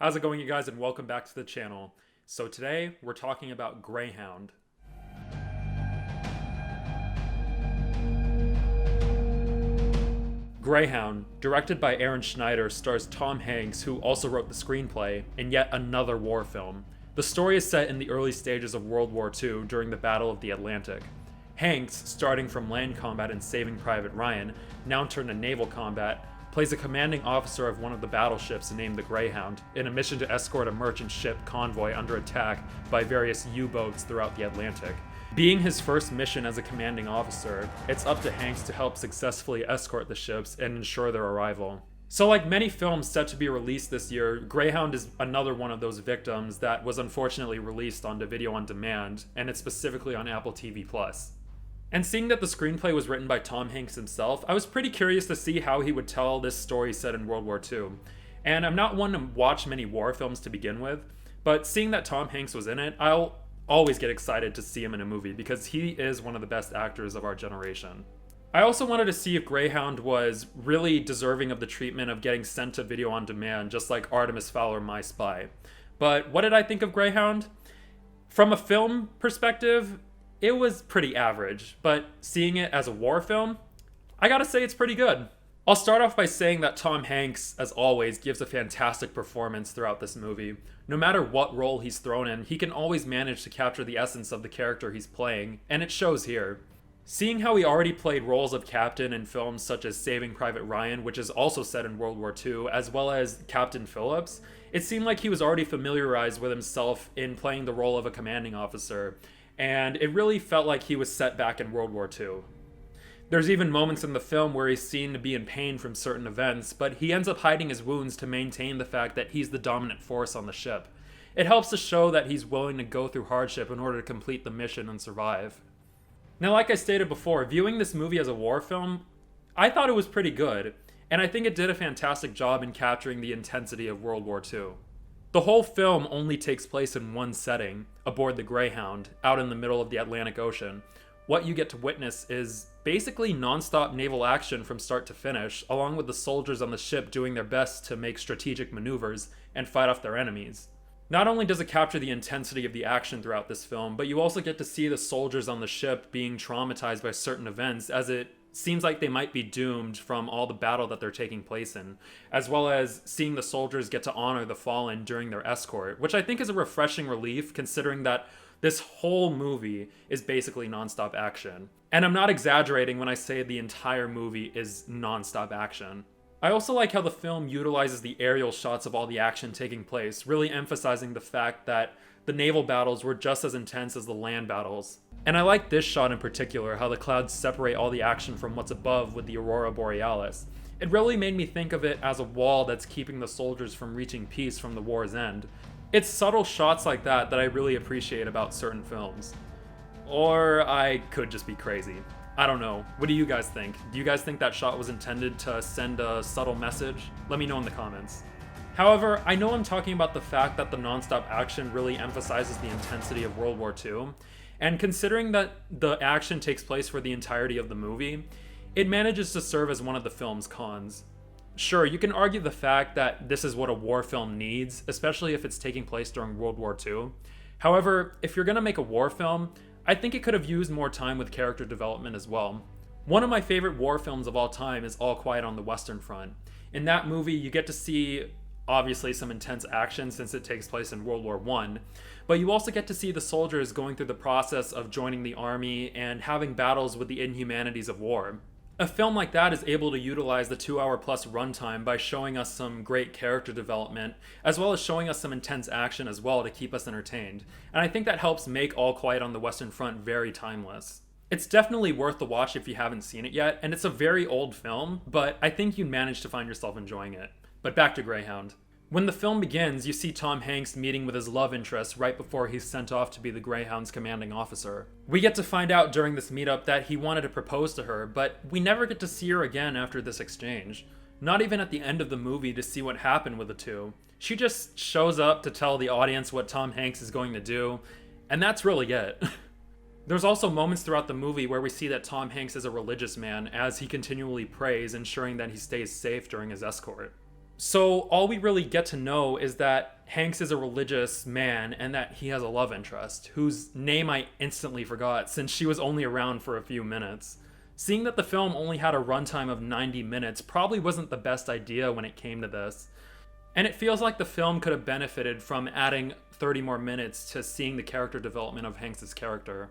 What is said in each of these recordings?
How's it going, you guys, and welcome back to the channel. So today, we're talking about Greyhound. Greyhound, directed by Aaron Schneider, stars Tom Hanks, who also wrote the screenplay, in yet another war film. The story is set in the early stages of World War II during the Battle of the Atlantic. Hanks, starting from land combat in Saving Private Ryan, now turned to naval combat, plays a commanding officer of one of the battleships named the Greyhound, in a mission to escort a merchant ship convoy under attack by various U-boats throughout the Atlantic. Being his first mission as a commanding officer, it's up to Hanks to help successfully escort the ships and ensure their arrival. So like many films set to be released this year, Greyhound is another one of those victims that was unfortunately released onto video on demand, and it's specifically on Apple TV+. And seeing that the screenplay was written by Tom Hanks himself, I was pretty curious to see how he would tell this story set in World War II. And I'm not one to watch many war films to begin with, but seeing that Tom Hanks was in it, I'll always get excited to see him in a movie because he is one of the best actors of our generation. I also wanted to see if Greyhound was really deserving of the treatment of getting sent to video on demand, just like Artemis Fowl or My Spy. But what did I think of Greyhound? From a film perspective, it was pretty average, but seeing it as a war film, I gotta say it's pretty good. I'll start off by saying that Tom Hanks, as always, gives a fantastic performance throughout this movie. No matter what role he's thrown in, he can always manage to capture the essence of the character he's playing, and it shows here. Seeing how he already played roles of captain in films such as Saving Private Ryan, which is also set in World War II, as well as Captain Phillips, it seemed like he was already familiarized with himself in playing the role of a commanding officer, and it really felt like he was set back in World War II. There's even moments in the film where he's seen to be in pain from certain events, but he ends up hiding his wounds to maintain the fact that he's the dominant force on the ship. It helps to show that he's willing to go through hardship in order to complete the mission and survive. Now, like I stated before, viewing this movie as a war film, I thought it was pretty good, and I think it did a fantastic job in capturing the intensity of World War II. The whole film only takes place in one setting, aboard the Greyhound, out in the middle of the Atlantic Ocean. What you get to witness is basically non-stop naval action from start to finish, along with the soldiers on the ship doing their best to make strategic maneuvers and fight off their enemies. Not only does it capture the intensity of the action throughout this film, but you also get to see the soldiers on the ship being traumatized by certain events, as it seems like they might be doomed from all the battle that they're taking place in, as well as seeing the soldiers get to honor the fallen during their escort, which I think is a refreshing relief considering that this whole movie is basically non-stop action. And I'm not exaggerating when I say the entire movie is non-stop action. I also like how the film utilizes the aerial shots of all the action taking place, really emphasizing the fact that the naval battles were just as intense as the land battles. And I like this shot in particular, how the clouds separate all the action from what's above with the Aurora Borealis. It really made me think of it as a wall that's keeping the soldiers from reaching peace from the war's end. It's subtle shots like that I really appreciate about certain films. Or I could just be crazy. I don't know. What do you guys think? Do you guys think that shot was intended to send a subtle message? Let me know in the comments. However, I know I'm talking about the fact that the non-stop action really emphasizes the intensity of World War II, and considering that the action takes place for the entirety of the movie, it manages to serve as one of the film's cons. Sure, you can argue the fact that this is what a war film needs, especially if it's taking place during World War II. However, if you're gonna make a war film, I think it could have used more time with character development as well. One of my favorite war films of all time is All Quiet on the Western Front. In that movie, you get to see obviously some intense action since it takes place in World War I, but you also get to see the soldiers going through the process of joining the army and having battles with the inhumanities of war. A film like that is able to utilize the 2-hour plus runtime by showing us some great character development, as well as showing us some intense action as well to keep us entertained. And I think that helps make All Quiet on the Western Front very timeless. It's definitely worth the watch if you haven't seen it yet, and it's a very old film, but I think you'd manage to find yourself enjoying it. But back to Greyhound. When the film begins, you see Tom Hanks meeting with his love interest right before he's sent off to be the Greyhound's commanding officer. We get to find out during this meetup that he wanted to propose to her, but we never get to see her again after this exchange. Not even at the end of the movie to see what happened with the two. She just shows up to tell the audience what Tom Hanks is going to do, and that's really it. There's also moments throughout the movie where we see that Tom Hanks is a religious man as he continually prays, ensuring that he stays safe during his escort. So all we really get to know is that Hanks is a religious man and that he has a love interest, whose name I instantly forgot since she was only around for a few minutes. Seeing that the film only had a runtime of 90 minutes probably wasn't the best idea when it came to this. And it feels like the film could have benefited from adding 30 more minutes to seeing the character development of Hanks' character.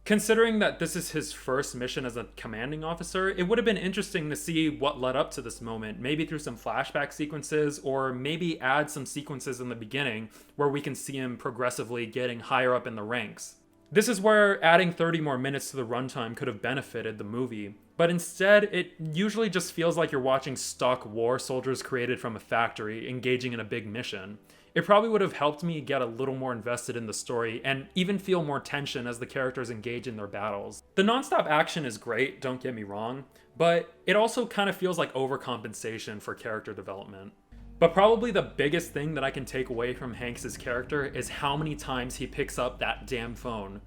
Considering that this is his first mission as a commanding officer, it would have been interesting to see what led up to this moment, maybe through some flashback sequences, or maybe add some sequences in the beginning where we can see him progressively getting higher up in the ranks. This is where adding 30 more minutes to the runtime could have benefited the movie, but instead it usually just feels like you're watching stock war soldiers created from a factory engaging in a big mission. It probably would have helped me get a little more invested in the story and even feel more tension as the characters engage in their battles. The nonstop action is great, don't get me wrong, but it also kind of feels like overcompensation for character development. But probably the biggest thing that I can take away from Hanks' character is how many times he picks up that damn phone.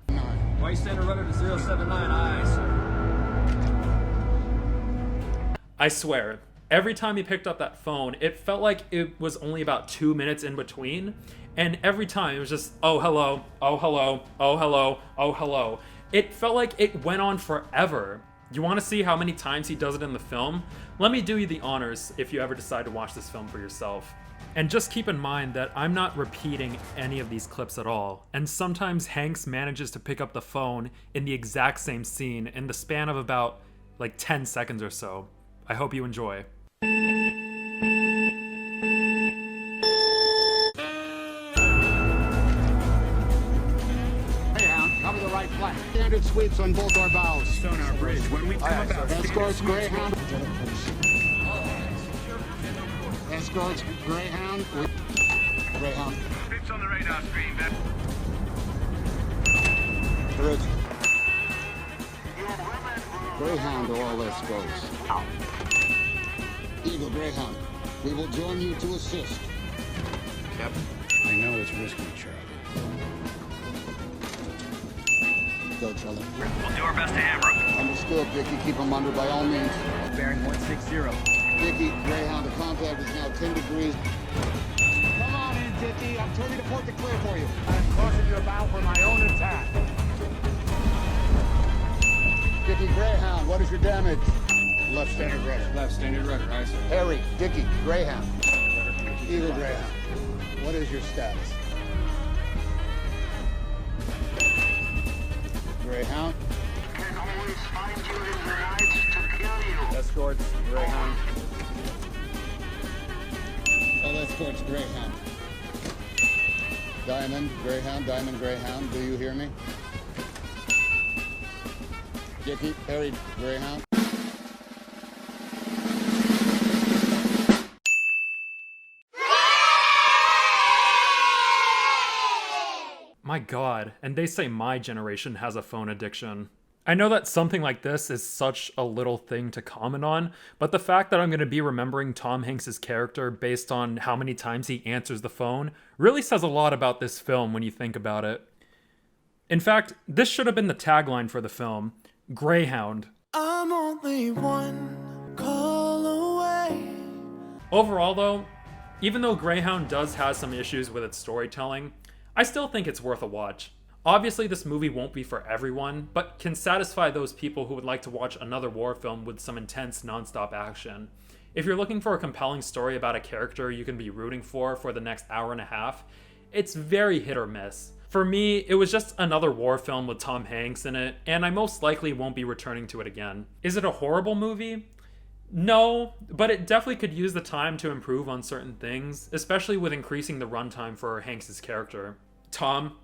White Center runner to 079, aye, sir. I swear, every time he picked up that phone, it felt like it was only about 2 minutes in between, and every time it was just, oh hello, oh hello, oh hello, oh hello. It felt like it went on forever. You want to see how many times he does it in the film? Let me do you the honors if you ever decide to watch this film for yourself. And just keep in mind that I'm not repeating any of these clips at all, and sometimes Hanks manages to pick up the phone in the exact same scene in the span of about like 10 seconds or so. I hope you enjoy. Cover the right flank. Standard sweeps on both our bows. Sonar bridge. When we come about Escorts Greyhound. Escorts Greyhound. Greyhound. Sweeps on the radar screen, man. Bridge. Greyhound to all escorts. Eagle Greyhound. We will join you to assist. Captain. I know it's risky, Charlie. Go, Charlie. We'll do our best to hammer him. Understood, Dickie. Keep him under by all means. Bearing 160. Dickie, Greyhound, the contact is now 10 degrees. Come on in, Dickie. I'm turning to port to clear for you. I'm crossing your bow for my own attack. Dickie, Greyhound, what is your damage? Left standard rudder. Left standard rudder, aye, sir. Harry, Dickie, Greyhound. Eagle Greyhound, what is your status? Greyhound. Can always find you in the night to kill you. Escorts, Greyhound. All escorts, Greyhound. Diamond, Greyhound, do you hear me? Dickie, Harry, Greyhound. My god, and they say my generation has a phone addiction. I know that something like this is such a little thing to comment on, but the fact that I'm going to be remembering Tom Hanks' character based on how many times he answers the phone really says a lot about this film when you think about it. In fact, this should have been the tagline for the film, Greyhound. I'm only one call away. Overall though, even though Greyhound does have some issues with its storytelling, I still think it's worth a watch. Obviously this movie won't be for everyone, but can satisfy those people who would like to watch another war film with some intense non-stop action. If you're looking for a compelling story about a character you can be rooting for the next hour and a half, it's very hit or miss. For me, it was just another war film with Tom Hanks in it, and I most likely won't be returning to it again. Is it a horrible movie? No, but it definitely could use the time to improve on certain things, especially with increasing the runtime for Hanks' character. Tom,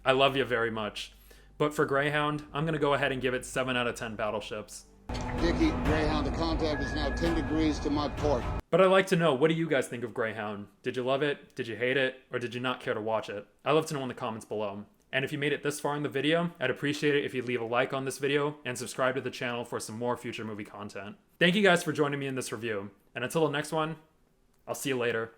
I love you very much, but for Greyhound, I'm gonna go ahead and give it 7 out of 10 battleships. Dickie, Greyhound, the contact is now 10 degrees to my port. But I'd like to know, what do you guys think of Greyhound? Did you love it? Did you hate it? Or did you not care to watch it? I'd love to know in the comments below. And if you made it this far in the video, I'd appreciate it if you'd leave a like on this video and subscribe to the channel for some more future movie content. Thank you guys for joining me in this review, and until the next one, I'll see you later.